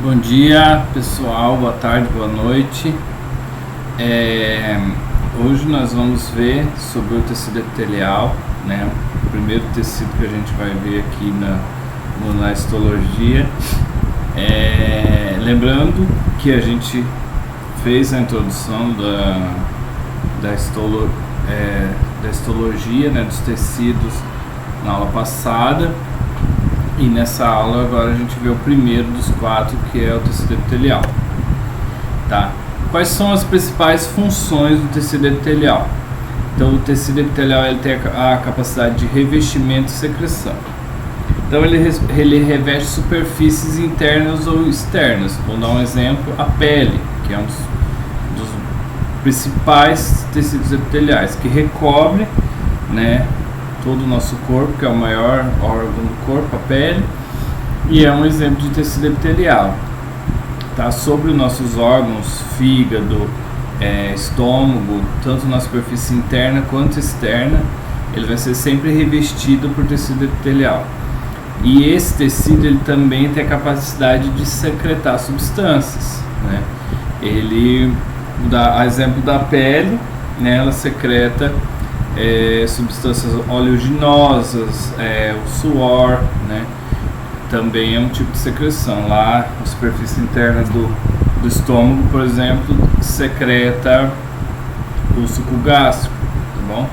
Bom dia pessoal, boa tarde, boa noite. Hoje nós vamos ver sobre o tecido epitelial, né? O primeiro tecido que a gente vai ver aqui na histologia. Lembrando que a gente fez a introdução da histologia, né, dos tecidos na aula passada. E nessa aula agora a gente vê o primeiro dos quatro, que é o tecido epitelial. Tá? Quais são as principais funções do tecido epitelial? Então o tecido epitelial ele tem a capacidade de revestimento e secreção. Então ele reveste superfícies internas ou externas. Vou dar um exemplo, a pele, que é um dos principais tecidos epiteliais, que recobre, né, todo o nosso corpo, que é o maior órgão do corpo, a pele, e é um exemplo de tecido epitelial. Tá? Sobre os nossos órgãos, fígado, estômago, tanto na superfície interna quanto externa, ele vai ser sempre revestido por tecido epitelial. E esse tecido ele também tem a capacidade de secretar substâncias, né? Ele dá exemplo da pele, né? Ela secreta substâncias oleaginosas, o suor, né? Também é um tipo de secreção. Lá na superfície interna do estômago, por exemplo, secreta o suco gástrico, tá bom?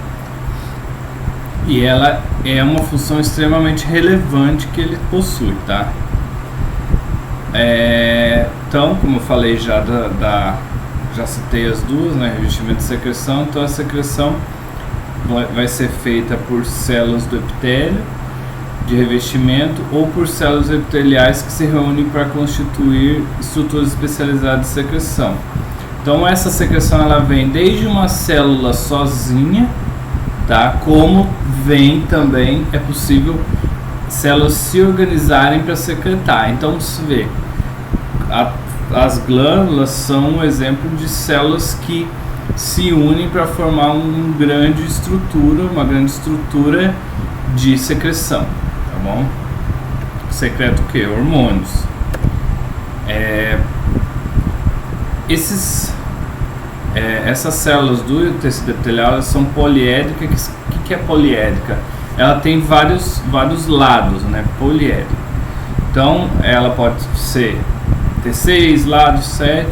E ela é uma função extremamente relevante que ele possui, tá? Então, como eu falei já já citei as duas, né? Revestimento e secreção. Então a secreção vai ser feita por células do epitélio de revestimento ou por células epiteliais que se reúnem para constituir estruturas especializadas de secreção. Então essa secreção ela vem desde uma célula sozinha, tá? Como vem também, é possível células se organizarem para secretar. Então se vê, as glândulas são um exemplo de células que se unem para formar uma grande estrutura de secreção, tá bom? Secreta o que? Hormônios. Essas células do tecido epitelial elas são poliédricas. O que é poliédrica? Ela tem vários lados, né? Poliédrica. Então ela pode ter 6 lados, 7,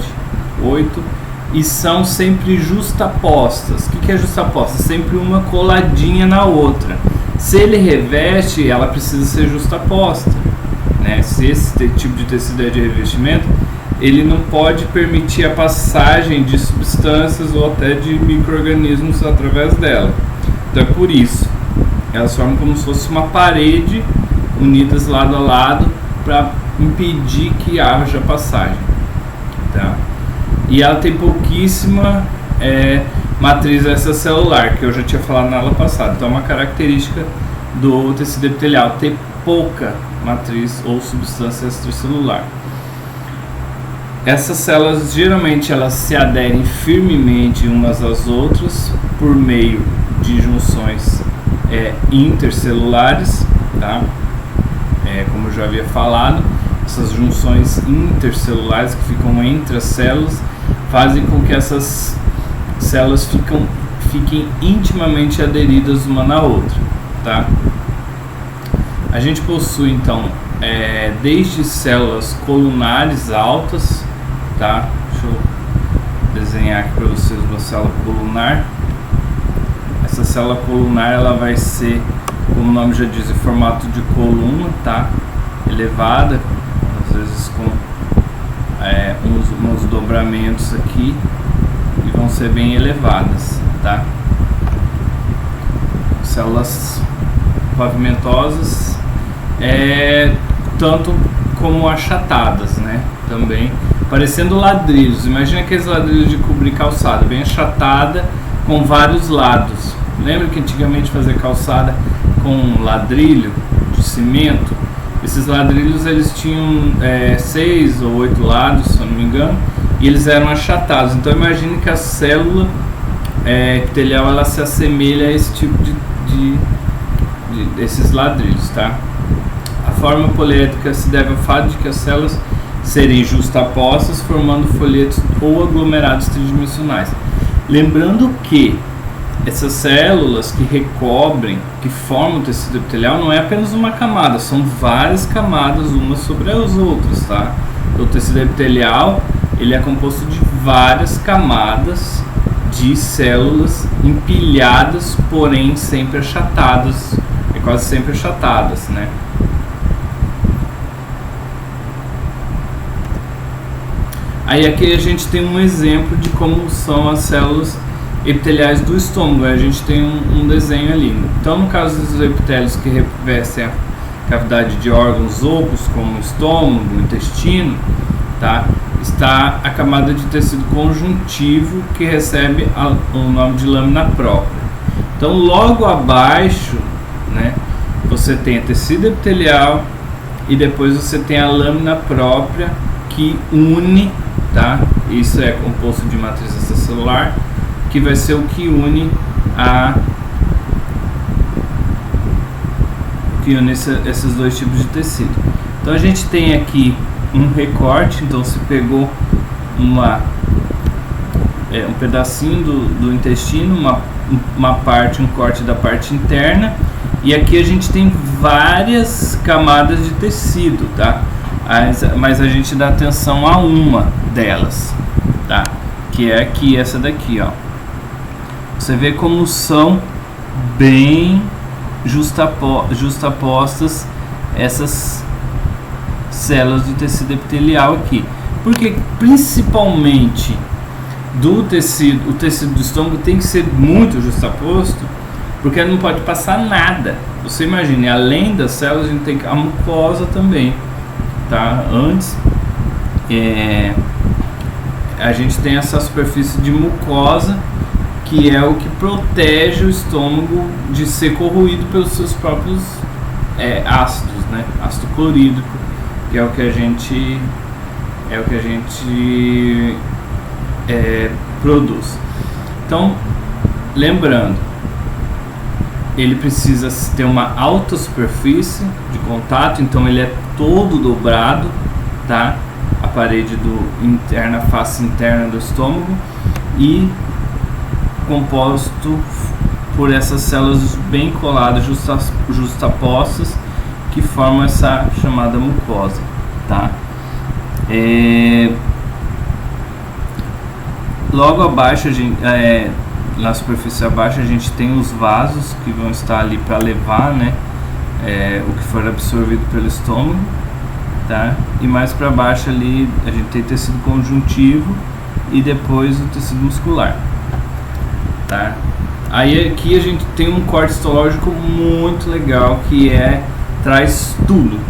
8. E são sempre justapostas. O que é justaposta? Sempre uma coladinha na outra. Se ele reveste, ela precisa ser justaposta, né? Se esse tipo de tecido é de revestimento, ele não pode permitir a passagem de substâncias ou até de micro-organismos através dela. Então é por isso, elas formam como se fosse uma parede unidas lado a lado para impedir que haja passagem, tá? E ela tem pouquíssima matriz extracelular, que eu já tinha falado na aula passada. Então é uma característica do tecido epitelial ter pouca matriz ou substância extracelular. Essas células geralmente elas se aderem firmemente umas às outras por meio de junções intercelulares, tá? Como eu já havia falado, essas junções intercelulares que ficam entre as células fazem com que essas células fiquem intimamente aderidas uma na outra, tá? A gente possui então desde células colunares altas, tá? Deixa eu desenhar aqui para vocês uma célula colunar. Essa célula colunar ela vai ser, como o nome já diz, em formato de coluna, tá? Elevada, às vezes com uns dobramentos aqui, e vão ser bem elevadas, tá? Células pavimentosas, tanto como achatadas, né? Também parecendo ladrilhos. Imagina aqueles ladrilhos de cobrir calçada, bem achatada, com vários lados. Lembra que antigamente fazia calçada com ladrilho de cimento? Esses ladrilhos eles tinham 6 ou 8 lados, se eu não me engano, e eles eram achatados. Então imagine que a célula epitelial ela se assemelha a esse tipo desses ladrilhos, tá? A forma poliédrica se deve ao fato de que as células serem justapostas, formando folhetos ou aglomerados tridimensionais. Lembrando que essas células que recobrem, que formam o tecido epitelial, não é apenas uma camada, são várias camadas umas sobre as outras, tá? O tecido epitelial, ele é composto de várias camadas de células empilhadas, porém sempre achatadas, quase sempre achatadas, né? Aí aqui a gente tem um exemplo de como são as células epiteliais do estômago. A gente tem um desenho ali. Então, no caso dos epitélios que revestem a cavidade de órgãos ocos, como o estômago, o intestino, tá? Está a camada de tecido conjuntivo, que recebe o nome de lâmina própria. Então, logo abaixo, né, você tem a tecido epitelial e depois você tem a lâmina própria, que une, tá? Isso é composto de matriz extracelular, que vai ser o que une esses dois tipos de tecido. Então a gente tem aqui um recorte, então se pegou um pedacinho do intestino, uma parte, um corte da parte interna, e aqui a gente tem várias camadas de tecido, tá? Mas a gente dá atenção a uma delas, tá? Que é aqui, essa daqui, ó. Você vê como são bem justapostas essas células do tecido epitelial aqui. Porque principalmente o tecido do estômago tem que ser muito justaposto, porque não pode passar nada. Você imagine, além das células, a gente tem a mucosa também, tá? Antes, a gente tem essa superfície de mucosa, que é o que protege o estômago de ser corroído pelos seus próprios ácidos, né? Ácido clorídrico, que é o que a gente produz. Então, lembrando, ele precisa ter uma alta superfície de contato, então ele é todo dobrado, tá? A parede interna, a face interna do estômago, e composto por essas células bem coladas, justapostas, que formam essa chamada mucosa, tá? Logo abaixo, na superfície abaixo, a gente tem os vasos que vão estar ali para levar, né, o que for absorvido pelo estômago, tá? E mais para baixo ali a gente tem tecido conjuntivo e depois o tecido muscular, tá? Aí aqui a gente tem um corte histológico muito legal, que traz tudo,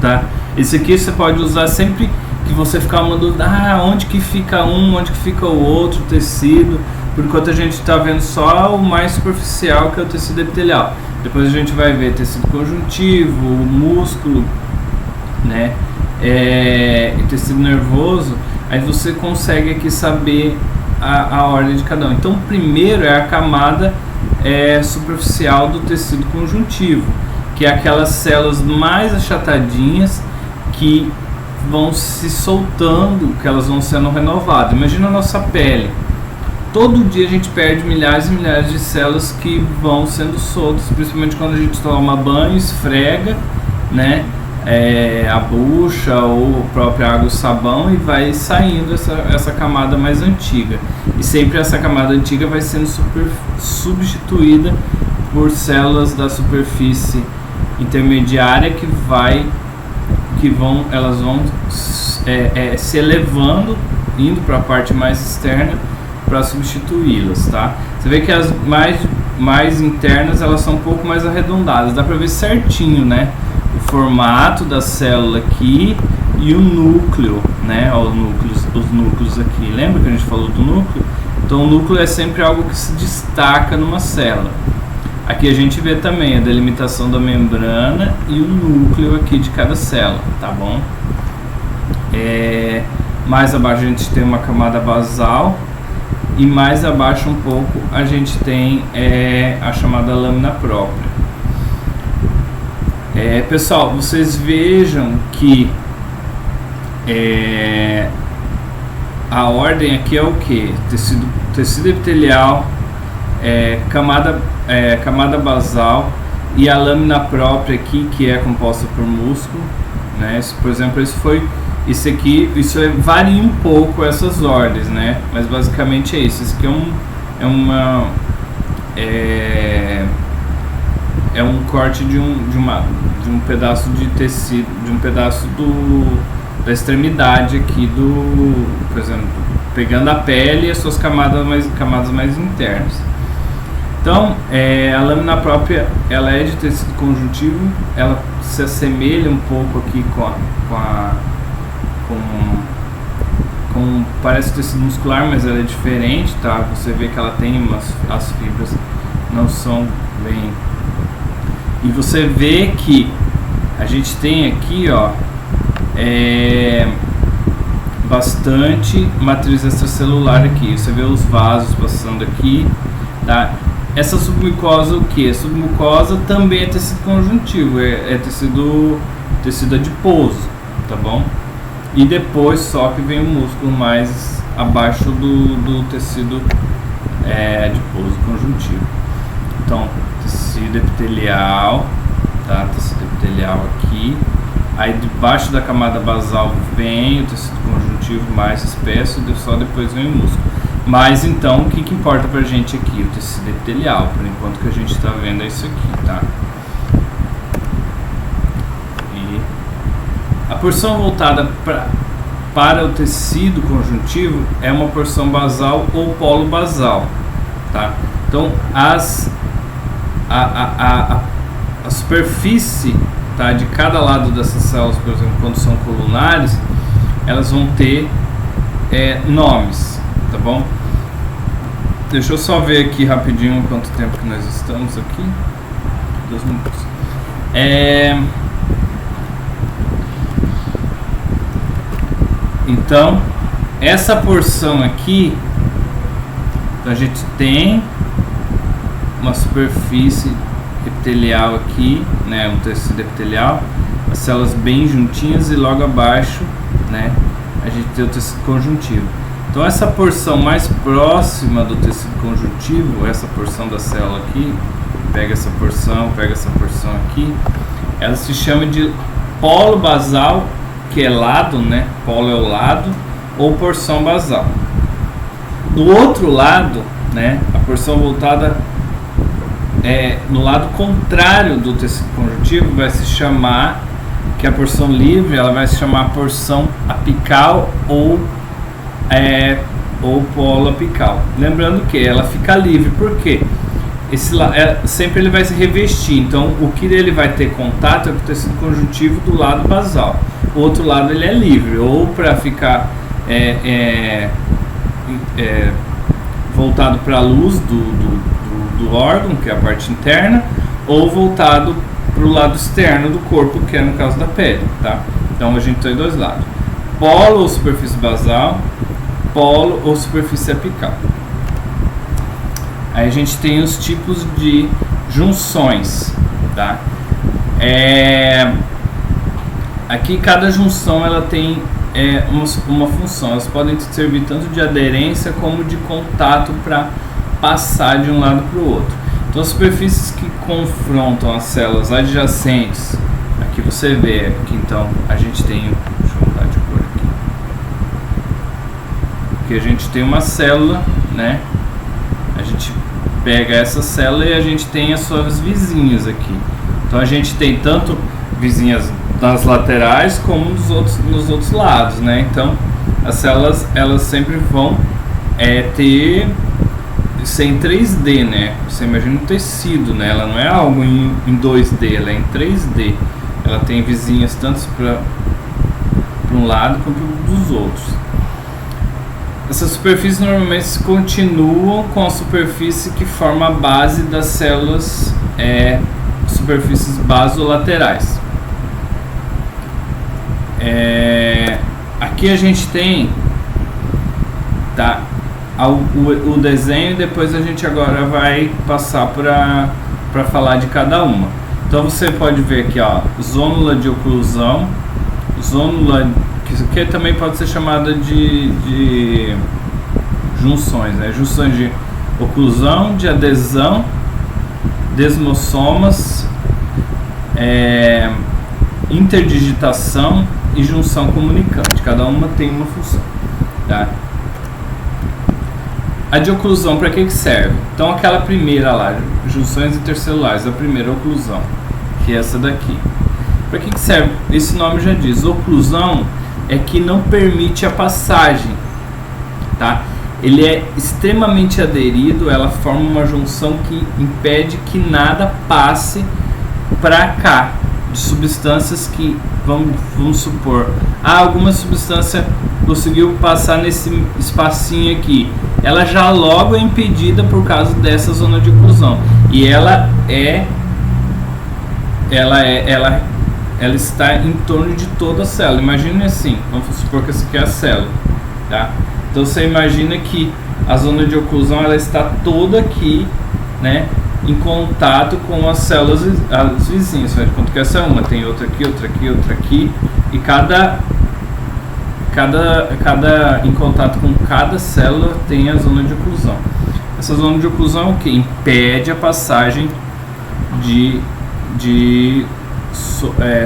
tá? Esse aqui você pode usar sempre que você ficar uma dúvida, onde que fica onde que fica o outro tecido, por enquanto a gente está vendo só o mais superficial, que é o tecido epitelial. Depois a gente vai ver tecido conjuntivo, o músculo, né, e tecido nervoso. Aí você consegue aqui saber a ordem de cada um. Então, primeiro é a camada superficial do tecido conjuntivo, que é aquelas células mais achatadinhas que vão se soltando, que elas vão sendo renovadas. Imagina a nossa pele. Todo dia a gente perde milhares e milhares de células que vão sendo soltas, principalmente quando a gente toma banho, esfrega, né, a bucha ou a própria água e sabão, e vai saindo essa camada mais antiga. E sempre essa camada antiga vai sendo substituída por células da superfície intermediária elas vão se elevando, indo para a parte mais externa para substituí-las, tá? Você vê que as mais internas, elas são um pouco mais arredondadas, dá para ver certinho, né, o formato da célula aqui e o núcleo, né, os núcleos aqui. Lembra que a gente falou do núcleo? Então o núcleo é sempre algo que se destaca numa célula. Aqui a gente vê também a delimitação da membrana e o núcleo aqui de cada célula, tá bom? Mais abaixo a gente tem uma camada basal, e mais abaixo um pouco a gente tem a chamada lâmina própria. Pessoal, vocês vejam que A ordem aqui é o que? Tecido epitelial, camada basal e a lâmina própria aqui, que é composta por músculo, né? Por exemplo, isso aqui varia um pouco essas ordens, né? Mas basicamente é isso. Isso aqui é um corte de um pedaço de tecido, de um pedaço da extremidade aqui por exemplo, pegando a pele e as suas camadas mais internas. Então, a lâmina própria, ela é de tecido conjuntivo, ela se assemelha um pouco aqui parece tecido muscular, mas ela é diferente, tá? Você vê que ela tem as fibras não são bem... E você vê que a gente tem aqui, ó, bastante matriz extracelular aqui. Você vê os vasos passando aqui, tá? Essa submucosa, o que? A submucosa também é tecido conjuntivo, é tecido adiposo, tá bom? E depois só que vem o músculo mais abaixo do tecido adiposo conjuntivo. Então, tecido epitelial, tá? Tecido epitelial aqui. Aí debaixo da camada basal vem o tecido conjuntivo mais espesso e só depois vem o músculo. Mas então, o que importa pra gente aqui? O tecido epitelial, por enquanto que a gente está vendo é isso aqui, tá? E a porção voltada para o tecido conjuntivo é uma porção basal ou polo basal, tá? Então, a superfície, tá, de cada lado dessas células, por exemplo, quando são colunares, elas vão ter nomes, tá bom? Deixa eu só ver aqui rapidinho quanto tempo que nós estamos aqui. 2 minutos. Então, essa porção aqui, a gente tem uma superfície epitelial aqui, né, um tecido epitelial, as células bem juntinhas, e logo abaixo, né, a gente tem o tecido conjuntivo. Então essa porção mais próxima do tecido conjuntivo, essa porção da célula aqui, pega essa porção aqui, ela se chama de polo basal, que é lado, né, polo é o lado, ou porção basal. Do outro lado, né, a porção voltada no lado contrário do tecido conjuntivo vai se chamar, que é a porção livre, ela vai se chamar porção apical ou polo apical. Lembrando que ela fica livre, porque sempre ele vai se revestir. Então o que ele vai ter contato é com o tecido conjuntivo do lado basal. O outro lado ele é livre, ou para ficar voltado para a luz do órgão, que é a parte interna, ou voltado para o lado externo do corpo, que é no caso da pele, tá? Então a gente tem 2 lados: polo ou superfície basal, polo ou superfície apical. Aí a gente tem os tipos de junções, tá? Aqui cada junção ela tem uma função. Elas podem servir tanto de aderência como de contato para passar de um lado para o outro. Então as superfícies que confrontam as células adjacentes, aqui você vê que então a gente tem, deixa eu mudar de cor aqui, que a gente tem uma célula, né? A gente pega essa célula e a gente tem as suas vizinhas aqui. Então a gente tem tanto vizinhas nas laterais como nos outros lados, né? Então as células elas sempre vão ter ser em 3D, né? Você imagina um tecido, né? Ela não é algo em 2D, ela é em 3D. Ela tem vizinhas tanto para um lado quanto dos outros. Essas superfícies normalmente continuam com a superfície que forma a base das células, superfícies basolaterais. Aqui a gente tem, tá, o desenho, e depois a gente agora vai passar para falar de cada uma. Então você pode ver aqui, ó, zônula de oclusão, zônula que que também pode ser chamada de junções, né? Junções de oclusão, de adesão, desmossomas, interdigitação e junção comunicante. Cada uma tem uma função, tá? A de oclusão, para que serve? Então, aquela primeira lá, junções intercelulares, a primeira oclusão, que é essa daqui. Para que serve? Esse nome já diz. Oclusão é que não permite a passagem, tá? Ele é extremamente aderido, ela forma uma junção que impede que nada passe para cá, de substâncias que, vamos supor, alguma substância conseguiu passar nesse espacinho aqui, ela já logo é impedida por causa dessa zona de oclusão, e ela está em torno de toda a célula. Imagine assim, vamos supor que essa aqui é a célula, tá? Então você imagina que a zona de oclusão ela está toda aqui, né, em contato com as células, as vizinhas. Faz de conta que essa é uma, tem outra aqui, outra aqui, outra aqui, e cada em contato com cada célula tem a zona de oclusão. Essa zona de oclusão é o que? Impede a passagem de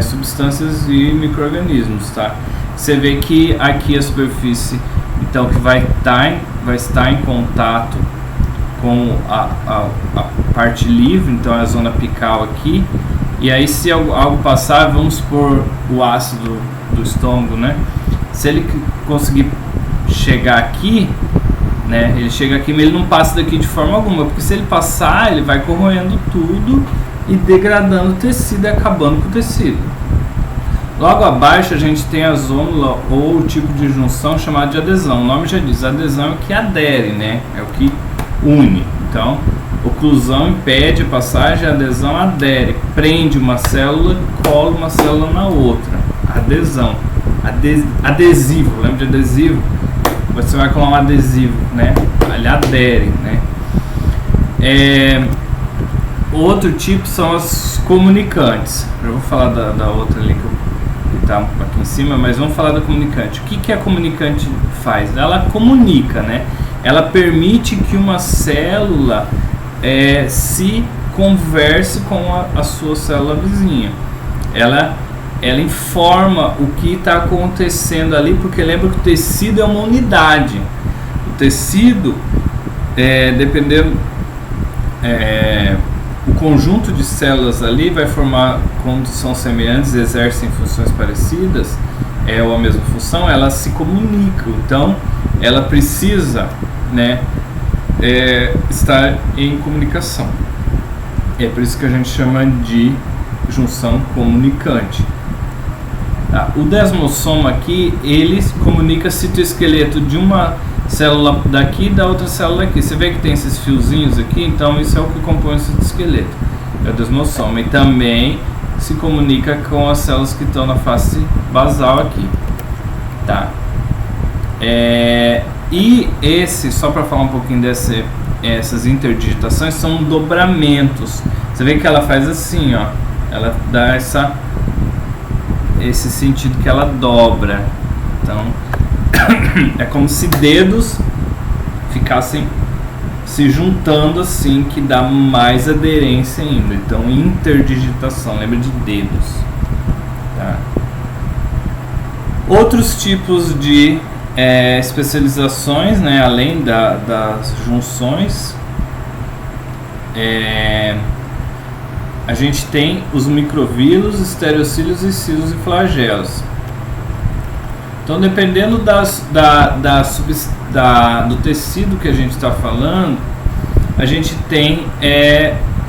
substâncias e micro-organismos, tá? Você vê que aqui a superfície, então, que vai estar em contato com a parte livre, então é a zona apical aqui, e aí se algo passar, vamos supor o ácido do estômago, né? Se ele conseguir chegar aqui, né? Ele chega aqui, mas ele não passa daqui de forma alguma, porque se ele passar, ele vai corroendo tudo e degradando o tecido e acabando com o tecido. Logo abaixo a gente tem a zona ou o tipo de junção chamado de adesão. O nome já diz, adesão é o que adere, né? É o que une. Então, oclusão impede a passagem, a adesão adere, prende uma célula, cola uma célula na outra. Adesão. Adesivo, lembra de adesivo? Você vai colar um adesivo, né? Ele adere, né? Outro tipo são as comunicantes. Eu vou falar da outra ali que está aqui em cima, mas vamos falar da comunicante. O que a comunicante faz? Ela comunica, né? Ela permite que uma célula se converse com a sua célula vizinha. Ela informa o que está acontecendo ali, porque lembra que o tecido é uma unidade. O tecido, dependendo, o conjunto de células ali vai formar, quando são semelhantes e exercem funções parecidas, ou a mesma função, elas se comunicam. Então, ela precisa, né, estar em comunicação. É por isso que a gente chama de junção comunicante. Tá? O desmossoma aqui, ele comunica citoesqueleto de uma célula daqui e da outra célula aqui. Você vê que tem esses fiozinhos aqui, então isso é o que compõe o citoesqueleto, é o desmossoma. E também se comunica com as células que estão na face basal aqui, tá? E só para falar um pouquinho essas interdigitações, são dobramentos. Você vê que ela faz assim, ó, ela dá esse sentido que ela dobra. Então é como se dedos ficassem se juntando assim, que dá mais aderência ainda. Então, interdigitação, lembra de dedos, tá? Outros tipos de especializações, né, além das junções, a gente tem os microvílos, estereocílios e cilos e flagelos. Então, dependendo do tecido que a gente está falando, a gente tem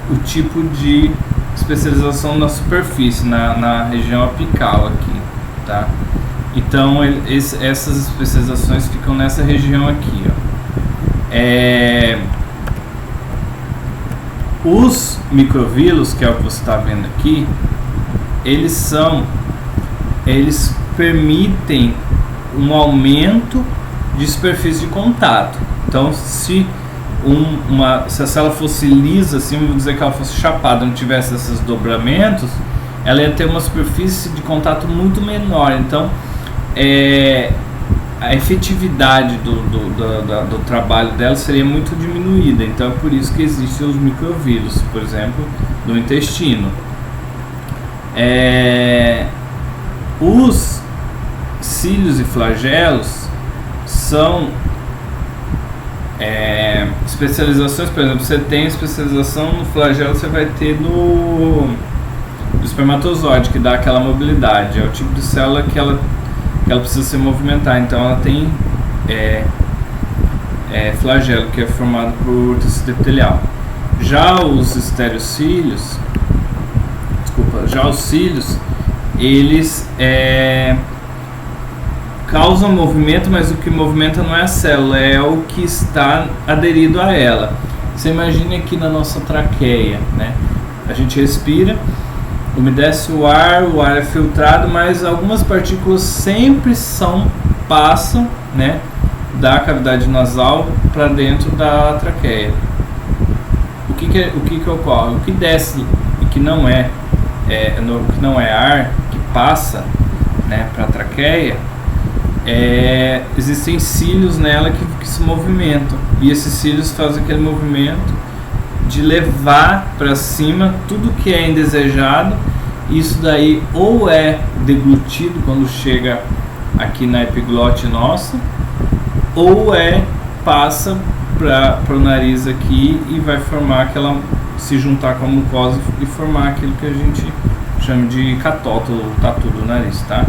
o tipo de especialização na superfície, na região apical aqui, tá? Então, essas especializações ficam nessa região aqui, ó. Os microvílos, que é o que você está vendo aqui, eles permitem um aumento de superfície de contato. Então, se a célula fosse lisa, assim, vamos dizer que ela fosse chapada, não tivesse esses dobramentos, ela ia ter uma superfície de contato muito menor. Então, a efetividade do trabalho dela seria muito diminuída. Então é por isso que existem os microvírus, por exemplo, do intestino. Os cílios e flagelos são especializações. Por exemplo, você tem especialização no flagelo, você vai ter do espermatozoide, que dá aquela mobilidade. É o tipo de célula que ela precisa se movimentar. Então ela tem flagelo, que é formado por tecido epitelial. Já os estereocílios, já os cílios, eles causam movimento, mas o que movimenta não é a célula, é o que está aderido a ela. Você imagine aqui na nossa traqueia, né? A gente respira, umedece o ar é filtrado, mas algumas partículas sempre passam, né, da cavidade nasal para dentro da traqueia. O que ocorre? O que desce e que não é ar, que passa, né, para a traqueia, existem cílios nela que se movimentam, e esses cílios fazem aquele movimento de levar para cima tudo que é indesejado. Isso daí ou é deglutido quando chega aqui na epiglote nossa, ou passa para o nariz aqui e vai formar se juntar com a mucosa e formar aquilo que a gente chama de catótolo, ou tatu do nariz, tá?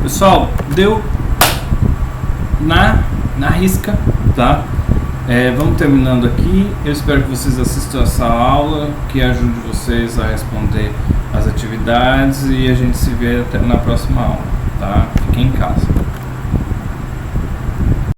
Pessoal, deu na risca, tá? Vamos terminando aqui. Eu espero que vocês assistam essa aula, que ajude vocês a responder as atividades, e a gente se vê até na próxima aula, tá?